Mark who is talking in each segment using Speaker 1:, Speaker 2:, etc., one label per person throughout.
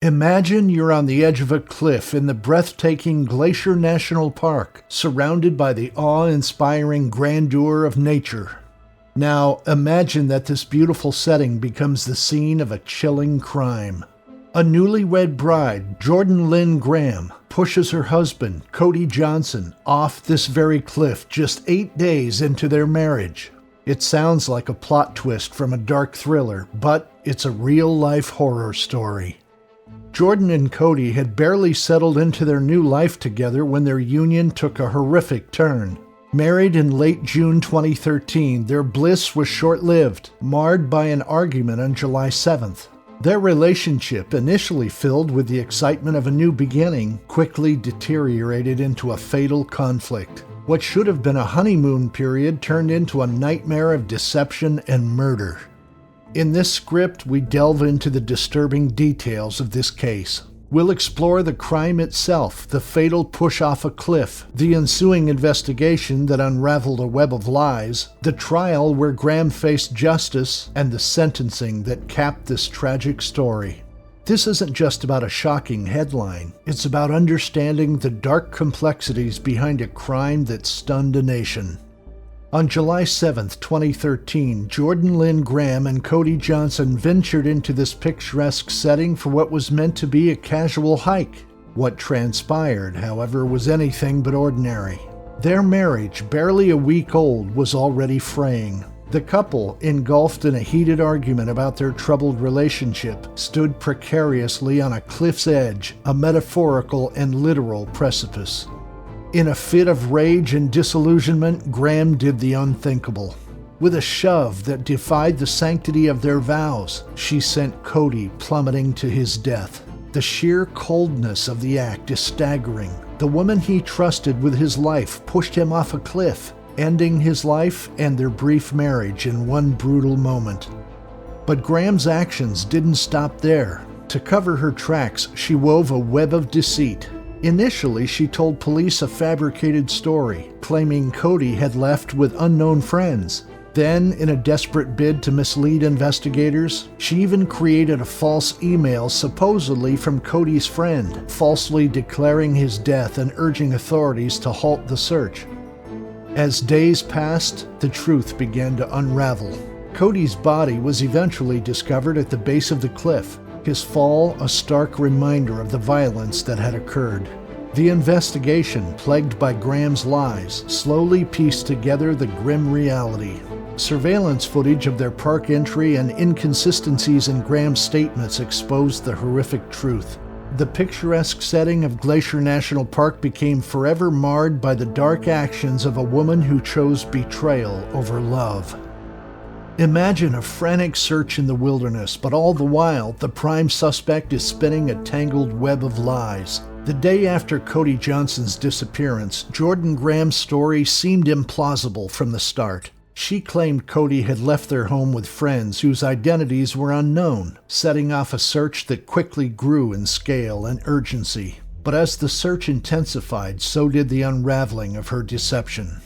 Speaker 1: Imagine you're on the edge of a cliff in the breathtaking Glacier National Park, surrounded by the awe-inspiring grandeur of nature. Now, imagine that this beautiful setting becomes the scene of a chilling crime. A newlywed bride, Linn Graham, pushes her husband, Cody Johnson, off this very cliff just 8 days into their marriage. It sounds like a plot twist from a dark thriller, but it's a real-life horror story. Jordan and Cody had barely settled into their new life together when their union took a horrific turn. Married in late June 2013, their bliss was short-lived, marred by an argument on July 7th. Their relationship, initially filled with the excitement of a new beginning, quickly deteriorated into a fatal conflict. What should have been a honeymoon period turned into a nightmare of deception and murder. In this script, we delve into the disturbing details of this case. We'll explore the crime itself, the fatal push off a cliff, the ensuing investigation that unraveled a web of lies, the trial where Graham faced justice, and the sentencing that capped this tragic story. This isn't just about a shocking headline. It's about understanding the dark complexities behind a crime that stunned a nation. On July 7, 2013, Linn Graham and Cody Johnson ventured into this picturesque setting for what was meant to be a casual hike. What transpired, however, was anything but ordinary. Their marriage, barely a week old, was already fraying. The couple, engulfed in a heated argument about their troubled relationship, stood precariously on a cliff's edge, a metaphorical and literal precipice. In a fit of rage and disillusionment, Graham did the unthinkable. With a shove that defied the sanctity of their vows, she sent Cody plummeting to his death. The sheer coldness of the act is staggering. The woman he trusted with his life pushed him off a cliff, ending his life and their brief marriage in one brutal moment. But Graham's actions didn't stop there. To cover her tracks, she wove a web of deceit. Initially, she told police a fabricated story, claiming Cody had left with unknown friends. Then, in a desperate bid to mislead investigators, she even created a false email supposedly from Cody's friend, falsely declaring his death and urging authorities to halt the search. As days passed, the truth began to unravel. Cody's body was eventually discovered at the base of the cliff, his fall a stark reminder of the violence that had occurred. The investigation, plagued by Graham's lies, slowly pieced together the grim reality. Surveillance footage of their park entry and inconsistencies in Graham's statements exposed the horrific truth. The picturesque setting of Glacier National Park became forever marred by the dark actions of a woman who chose betrayal over love. Imagine a frantic search in the wilderness, but all the while, the prime suspect is spinning a tangled web of lies. The day after Cody Johnson's disappearance, Linn Graham's story seemed implausible from the start. She claimed Cody had left their home with friends whose identities were unknown, setting off a search that quickly grew in scale and urgency. But as the search intensified, so did the unraveling of her deception.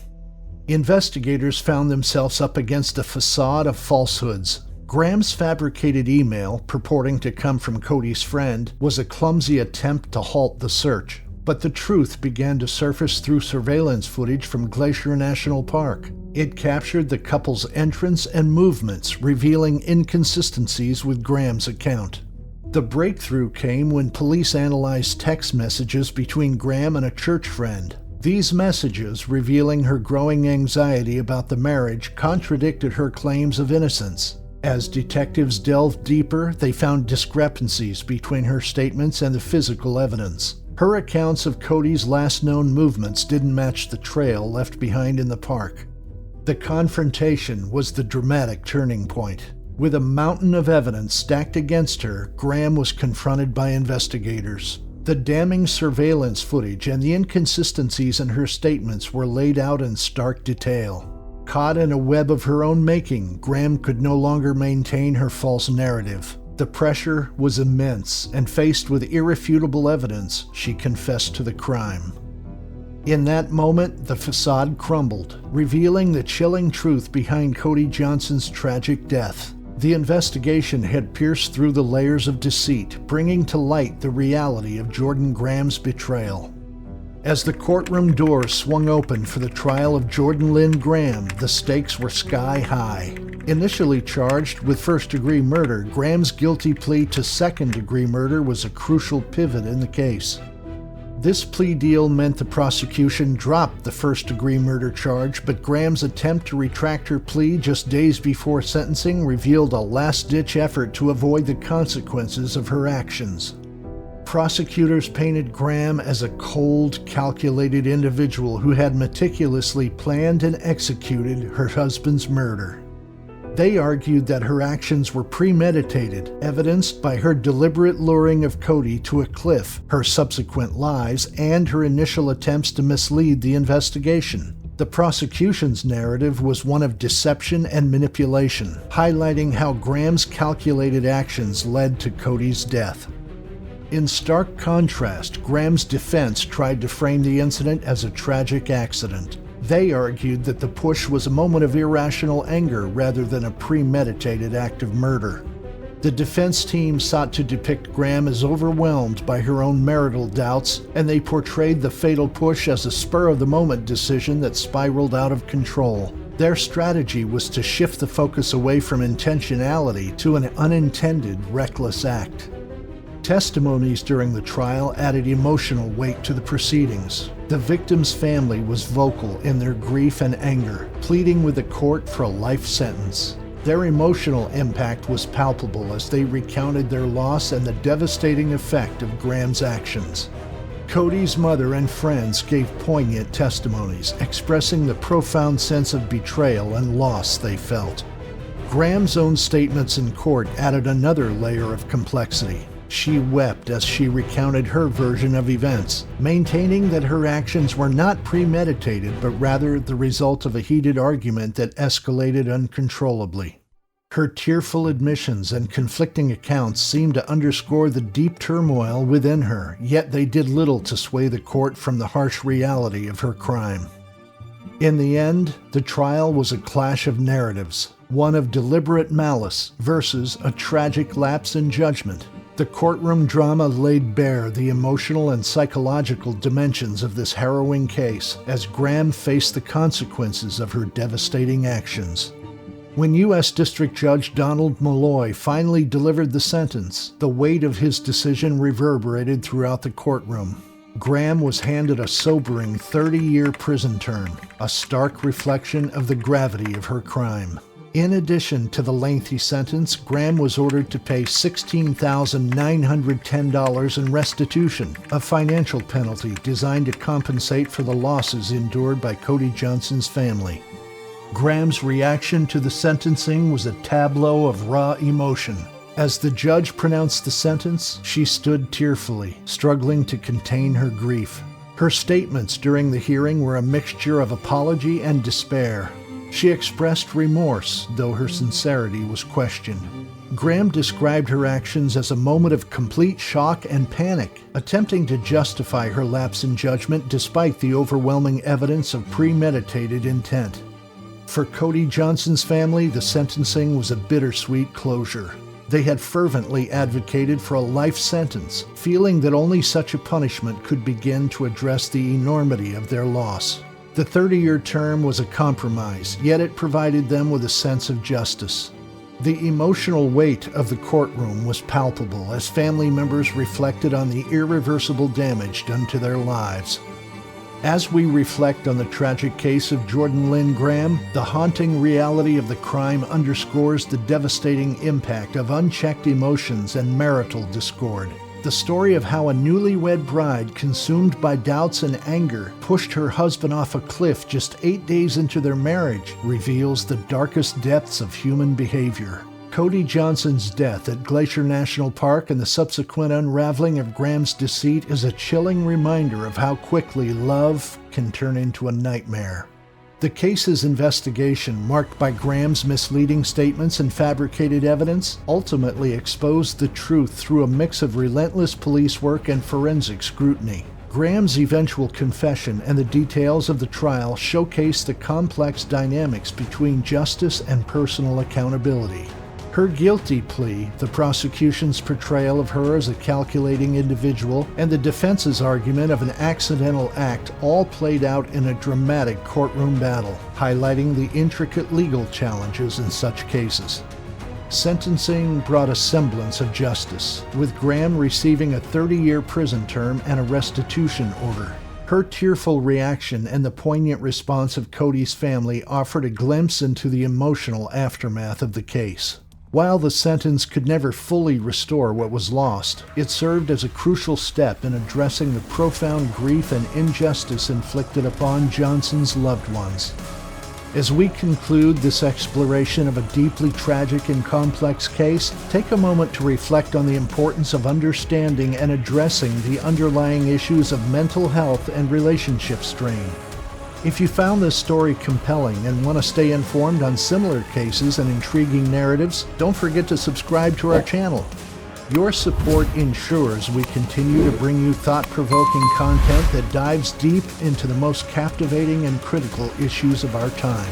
Speaker 1: Investigators found themselves up against a facade of falsehoods. Graham's fabricated email, purporting to come from Cody's friend, was a clumsy attempt to halt the search. But the truth began to surface through surveillance footage from Glacier National Park. It captured the couple's entrance and movements, revealing inconsistencies with Graham's account. The breakthrough came when police analyzed text messages between Graham and a church friend. These messages, revealing her growing anxiety about the marriage, contradicted her claims of innocence. As detectives delved deeper, they found discrepancies between her statements and the physical evidence. Her accounts of Cody's last known movements didn't match the trail left behind in the park. The confrontation was the dramatic turning point. With a mountain of evidence stacked against her, Graham was confronted by investigators. The damning surveillance footage and the inconsistencies in her statements were laid out in stark detail. Caught in a web of her own making, Graham could no longer maintain her false narrative. The pressure was immense, and faced with irrefutable evidence, she confessed to the crime. In that moment, the facade crumbled, revealing the chilling truth behind Cody Johnson's tragic death. The investigation had pierced through the layers of deceit, bringing to light the reality of Jordan Graham's betrayal. As the courtroom doors swung open for the trial of Jordan Linn Graham, the stakes were sky high. Initially charged with first-degree murder, Graham's guilty plea to second-degree murder was a crucial pivot in the case. This plea deal meant the prosecution dropped the first-degree murder charge, but Graham's attempt to retract her plea just days before sentencing revealed a last-ditch effort to avoid the consequences of her actions. Prosecutors painted Graham as a cold, calculated individual who had meticulously planned and executed her husband's murder. They argued that her actions were premeditated, evidenced by her deliberate luring of Cody to a cliff, her subsequent lies, and her initial attempts to mislead the investigation. The prosecution's narrative was one of deception and manipulation, highlighting how Graham's calculated actions led to Cody's death. In stark contrast, Graham's defense tried to frame the incident as a tragic accident. They argued that the push was a moment of irrational anger rather than a premeditated act of murder. The defense team sought to depict Graham as overwhelmed by her own marital doubts, and they portrayed the fatal push as a spur-of-the-moment decision that spiraled out of control. Their strategy was to shift the focus away from intentionality to an unintended, reckless act. Testimonies during the trial added emotional weight to the proceedings. The victim's family was vocal in their grief and anger, pleading with the court for a life sentence. Their emotional impact was palpable as they recounted their loss and the devastating effect of Graham's actions. Cody's mother and friends gave poignant testimonies, expressing the profound sense of betrayal and loss they felt. Graham's own statements in court added another layer of complexity. She wept as she recounted her version of events, maintaining that her actions were not premeditated but rather the result of a heated argument that escalated uncontrollably. Her tearful admissions and conflicting accounts seemed to underscore the deep turmoil within her, yet they did little to sway the court from the harsh reality of her crime. In the end, the trial was a clash of narratives, one of deliberate malice versus a tragic lapse in judgment. The courtroom drama laid bare the emotional and psychological dimensions of this harrowing case as Graham faced the consequences of her devastating actions. When U.S. District Judge Donald Malloy finally delivered the sentence, the weight of his decision reverberated throughout the courtroom. Graham was handed a sobering 30-year prison term, a stark reflection of the gravity of her crime. In addition to the lengthy sentence, Graham was ordered to pay $16,910 in restitution, a financial penalty designed to compensate for the losses endured by Cody Johnson's family. Graham's reaction to the sentencing was a tableau of raw emotion. As the judge pronounced the sentence, she stood tearfully, struggling to contain her grief. Her statements during the hearing were a mixture of apology and despair. She expressed remorse, though her sincerity was questioned. Graham described her actions as a moment of complete shock and panic, attempting to justify her lapse in judgment despite the overwhelming evidence of premeditated intent. For Cody Johnson's family, the sentencing was a bittersweet closure. They had fervently advocated for a life sentence, feeling that only such a punishment could begin to address the enormity of their loss. The 30-year term was a compromise, yet it provided them with a sense of justice. The emotional weight of the courtroom was palpable as family members reflected on the irreversible damage done to their lives. As we reflect on the tragic case of Jordan Linn Graham, the haunting reality of the crime underscores the devastating impact of unchecked emotions and marital discord. The story of how a newlywed bride, consumed by doubts and anger, pushed her husband off a cliff just 8 days into their marriage, reveals the darkest depths of human behavior. Cody Johnson's death at Glacier National Park and the subsequent unraveling of Graham's deceit is a chilling reminder of how quickly love can turn into a nightmare. The case's investigation, marked by Graham's misleading statements and fabricated evidence, ultimately exposed the truth through a mix of relentless police work and forensic scrutiny. Graham's eventual confession and the details of the trial showcase the complex dynamics between justice and personal accountability. Her guilty plea, the prosecution's portrayal of her as a calculating individual, and the defense's argument of an accidental act all played out in a dramatic courtroom battle, highlighting the intricate legal challenges in such cases. Sentencing brought a semblance of justice, with Graham receiving a 30-year prison term and a restitution order. Her tearful reaction and the poignant response of Cody's family offered a glimpse into the emotional aftermath of the case. While the sentence could never fully restore what was lost, it served as a crucial step in addressing the profound grief and injustice inflicted upon Johnson's loved ones. As we conclude this exploration of a deeply tragic and complex case, take a moment to reflect on the importance of understanding and addressing the underlying issues of mental health and relationship strain. If you found this story compelling and want to stay informed on similar cases and intriguing narratives, don't forget to subscribe to our channel. Your support ensures we continue to bring you thought-provoking content that dives deep into the most captivating and critical issues of our time.